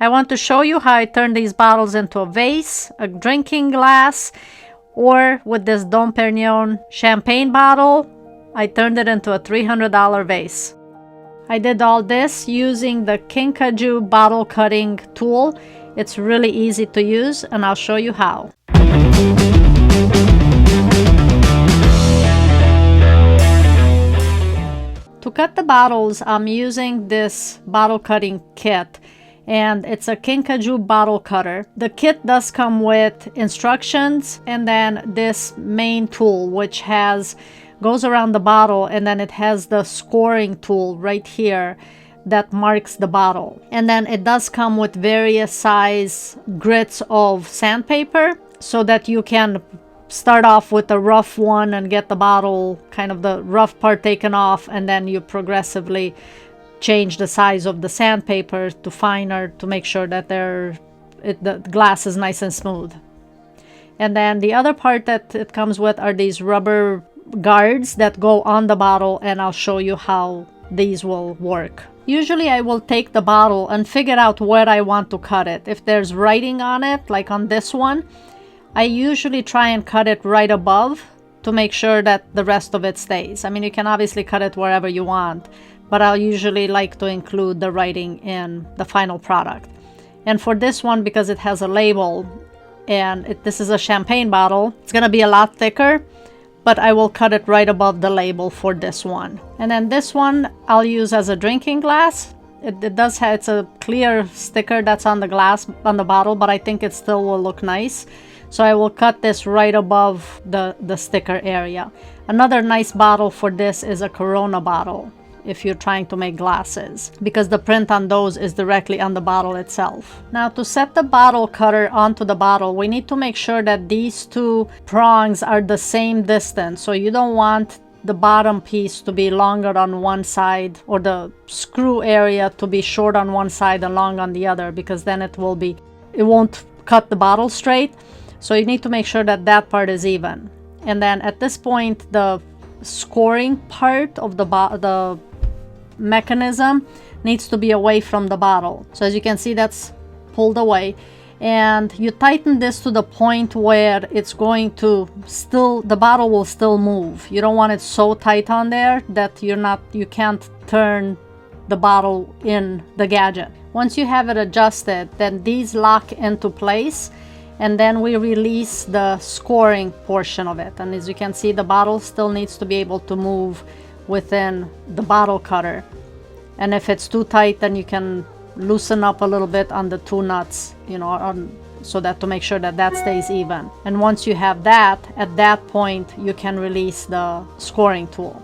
I want to show you how I turn these bottles into a vase, a drinking glass, or with this Dom Perignon champagne bottle, I turned it into a $300 vase. I did all this using the Kinkajou bottle cutting tool. It's really easy to use, and I'll show you how. To cut the bottles, I'm using this bottle cutting kit, and it's a Kinkajou Bottle Cutter. The kit does come with instructions and then this main tool, which goes around the bottle, and then it has the scoring tool right here that marks the bottle. And then it does come with various size grits of sandpaper so that you can start off with a rough one and get the bottle, kind of the rough part taken off, and then you progressively change the size of the sandpaper to finer to make sure that the glass is nice and smooth. And then the other part that it comes with are these rubber guards that go on the bottle, and I'll show you how these will work. Usually I will take the bottle and figure out where I want to cut it. If there's writing on it, like on this one, I usually try and cut it right above to make sure that the rest of it stays. I mean, you can obviously cut it wherever you want, but I'll usually like to include the writing in the final product. And for this one, because it has a label and this is a champagne bottle, it's gonna be a lot thicker, but I will cut it right above the label for this one. And then this one I'll use as a drinking glass. It's a clear sticker that's on the glass, on the bottle, but I think it still will look nice. So I will cut this right above the sticker area. Another nice bottle for this is a Corona bottle, if you're trying to make glasses, because the print on those is directly on the bottle itself. Now, to set the bottle cutter onto the bottle, we need to make sure that these two prongs are the same distance. So you don't want the bottom piece to be longer on one side, or the screw area to be short on one side and long on the other, because then it won't cut the bottle straight. So you need to make sure that that part is even. And then at this point, the scoring part of the mechanism needs to be away from the bottle. So as you can see, that's pulled away, and you tighten this to the point where it's going to the bottle will still move. You don't want it so tight on there that you can't turn the bottle in the gadget. Once you have it adjusted, then these lock into place, and then we release the scoring portion of it. And as you can see, the bottle still needs to be able to move within the bottle cutter. And if it's too tight, then you can loosen up a little bit on the two nuts, so that to make sure that that stays even. And once you have that, at that point, you can release the scoring tool.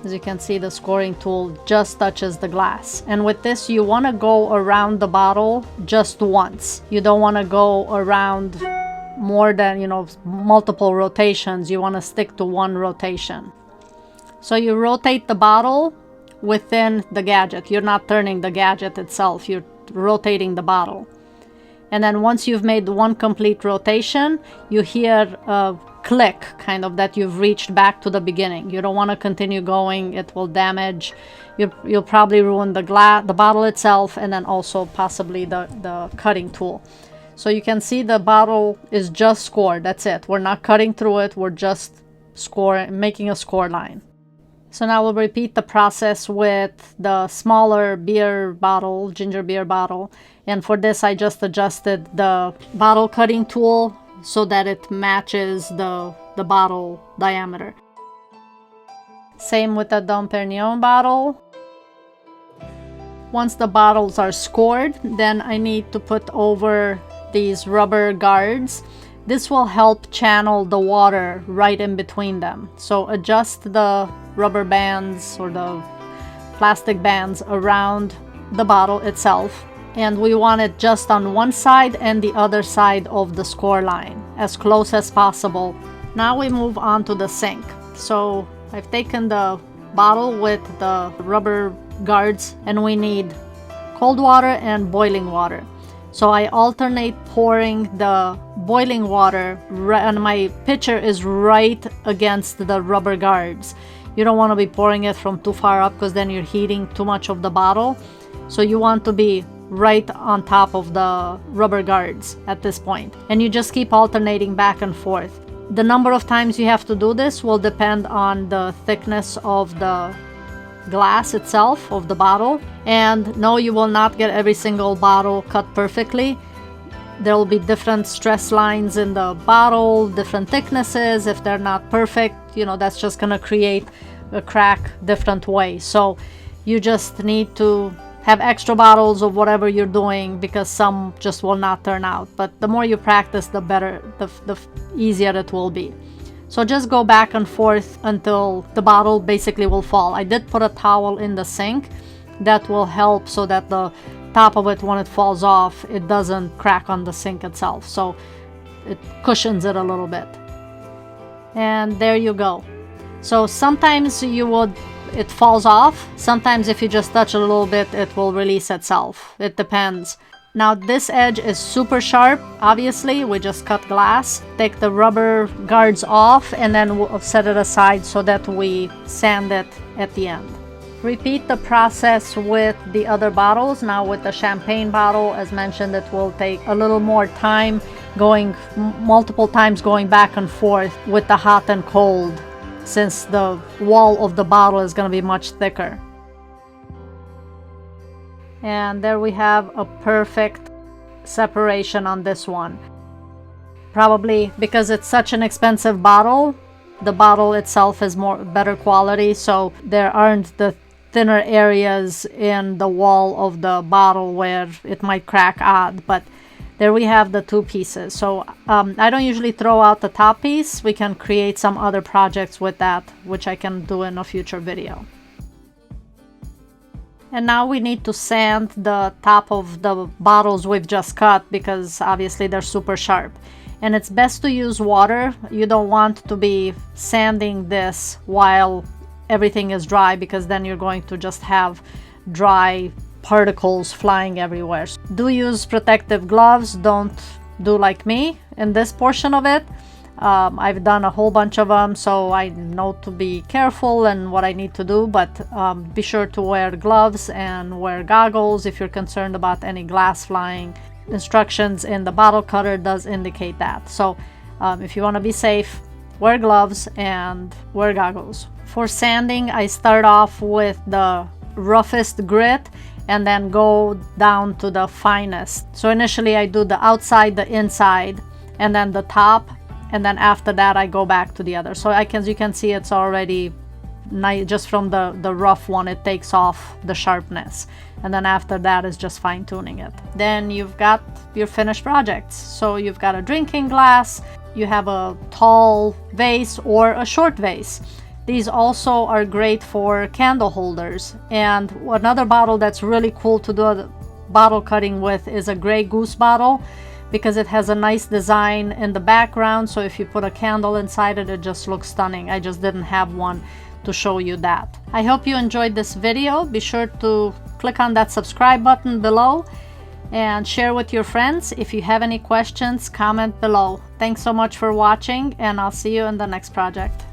As you can see, the scoring tool just touches the glass. And with this, you want to go around the bottle just once. You don't want to go around more than, multiple rotations. You want to stick to one rotation. So you rotate the bottle within the gadget. You're not turning the gadget itself. You're rotating the bottle. And then once you've made one complete rotation, you hear a click, kind of, that you've reached back to the beginning. You don't want to continue going. It will damage. You'll probably ruin the bottle itself, and then also possibly the cutting tool. So you can see the bottle is just scored. That's it. We're not cutting through it. We're just making a score line. So now we'll repeat the process with the smaller beer bottle, ginger beer bottle. And for this, I just adjusted the bottle cutting tool so that it matches the bottle diameter. Same with the Dom Perignon bottle. Once the bottles are scored, then I need to put over these rubber guards. This will help channel the water right in between them. So adjust the rubber bands or the plastic bands around the bottle itself. And we want it just on one side and the other side of the score line, as close as possible. Now we move on to the sink. So I've taken the bottle with the rubber guards, and we need cold water and boiling water. So I alternate pouring the boiling water, and my pitcher is right against the rubber guards. You don't want to be pouring it from too far up, because then you're heating too much of the bottle. So you want to be right on top of the rubber guards at this point. And you just keep alternating back and forth. The number of times you have to do this will depend on the thickness of the glass itself, of the bottle. And no, you will not get every single bottle cut perfectly. There will be different stress lines in the bottle, different thicknesses. If they're not perfect, you know, that's just gonna create a crack different way. So you just need to have extra bottles of whatever you're doing, because some just will not turn out. But the more you practice, the better, the easier it will be. So just go back and forth until the bottle basically will fall. I did put a towel in the sink. That will help so that the top of it, when it falls off, it doesn't crack on the sink itself. So it cushions it a little bit. And there you go. So sometimes it falls off. Sometimes if you just touch a little bit, it will release itself. It depends. Now this edge is super sharp. Obviously, we just cut glass. Take the rubber guards off and then we'll set it aside so that we sand it at the end. Repeat the process with the other bottles. Now with the champagne bottle, as mentioned, it will take a little more time, going multiple times, going back and forth with the hot and cold, since the wall of the bottle is going to be much thicker. And there we have a perfect separation on this one. Probably because it's such an expensive bottle, the bottle itself is better quality, so there aren't the thinner areas in the wall of the bottle where it might crack odd. But there we have the two pieces. So I don't usually throw out the top piece. We can create some other projects with that, which I can do in a future video. And now we need to sand the top of the bottles we've just cut, because obviously they're super sharp. And it's best to use water. You don't want to be sanding this while everything is dry, because then you're going to just have dry particles flying everywhere. Do use protective gloves. Don't do like me in this portion of it. I've done a whole bunch of them, so I know to be careful and what I need to do, but be sure to wear gloves and wear goggles if you're concerned about any glass flying. Instructions in the bottle cutter does indicate that. So if you want to be safe, wear gloves and wear goggles. For sanding, I start off with the roughest grit and then go down to the finest. So initially I do the outside, the inside, and then the top, and then after that I go back to the other. So as you can see, it's already nice. Just from the rough one, it takes off the sharpness, and then after that is just fine-tuning it. Then you've got your finished projects. So you've got a drinking glass, you have a tall vase or a short vase. These also are great for candle holders. And another bottle that's really cool to do bottle cutting with is a gray Goose bottle, because it has a nice design in the background. So if you put a candle inside it, it just looks stunning. I just didn't have one to show you that. I hope you enjoyed this video. Be sure to click on that subscribe button below and share with your friends. If you have any questions, comment below. Thanks so much for watching, and I'll see you in the next project.